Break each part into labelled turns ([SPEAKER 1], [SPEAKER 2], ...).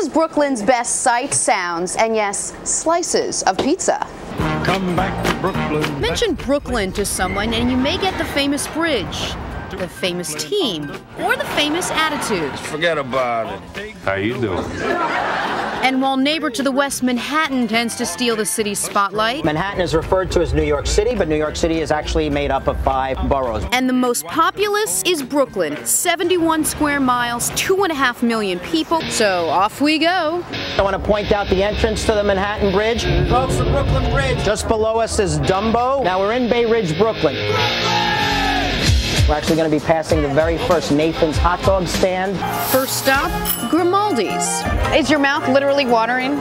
[SPEAKER 1] is Brooklyn's best sights, sounds, and yes, slices of pizza.
[SPEAKER 2] Come back to Brooklyn.
[SPEAKER 3] Mention Brooklyn to someone and you may get the famous bridge, the famous team, or the famous attitude.
[SPEAKER 4] Forget about it. How you doing?
[SPEAKER 3] And while neighbor to the west, Manhattan tends to steal the city's spotlight.
[SPEAKER 5] Manhattan is referred to as New York City, but New York City is actually made up of 5 boroughs.
[SPEAKER 3] And the most populous is Brooklyn, 71 square miles, 2.5 million people. So off we go.
[SPEAKER 5] I want to point out the entrance to the Manhattan Bridge. Folks, the Brooklyn Bridge. Just below us is Dumbo. Now we're in Bay Ridge, Brooklyn. We're actually going to be passing the very first Nathan's hot dog stand.
[SPEAKER 3] First stop, Grimaldi's.
[SPEAKER 1] Is your mouth literally watering?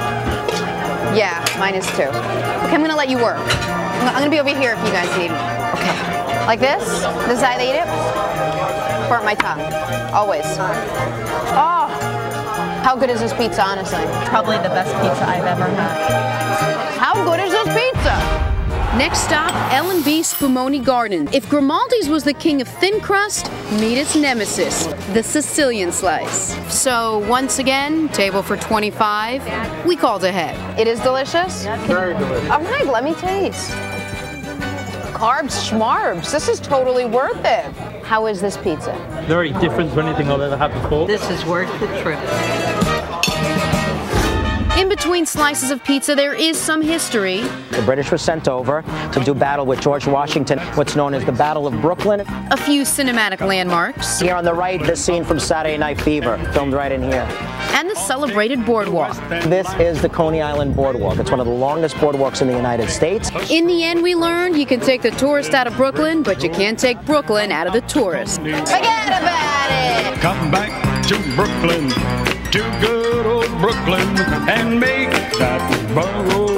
[SPEAKER 1] Yeah, mine is too. Okay, I'm gonna let you work. I'm gonna be over here if you guys need me. Okay. Like this? This is how they eat it? Burnt my tongue. Always. Oh! How good is this pizza, honestly?
[SPEAKER 6] Probably the best pizza I've ever had.
[SPEAKER 1] How good is this pizza?
[SPEAKER 3] Next stop, L&B Spumoni Garden. If Grimaldi's was the king of thin crust, meet its nemesis, the Sicilian slice. So once again, table for 25. We called ahead.
[SPEAKER 1] It is delicious?
[SPEAKER 5] Very delicious.
[SPEAKER 1] All right, let me taste. Carbs, schmarbs. This is totally worth it. How is this pizza?
[SPEAKER 7] Very different to anything I've ever had before.
[SPEAKER 6] This is worth the trip.
[SPEAKER 3] In between slices of pizza, there is some history.
[SPEAKER 5] The British were sent over to do battle with George Washington, what's known as the Battle of Brooklyn.
[SPEAKER 3] A few cinematic landmarks.
[SPEAKER 5] Here on the right, this scene from Saturday Night Fever, filmed right in here.
[SPEAKER 3] And the celebrated boardwalk.
[SPEAKER 5] This is the Coney Island Boardwalk. It's one of the longest boardwalks in the United States.
[SPEAKER 3] In the end, we learned you can take the tourist out of Brooklyn, but you can't take Brooklyn out of the tourist.
[SPEAKER 1] Forget about it!
[SPEAKER 2] Come back to Brooklyn, to good old Brooklyn, and make that borough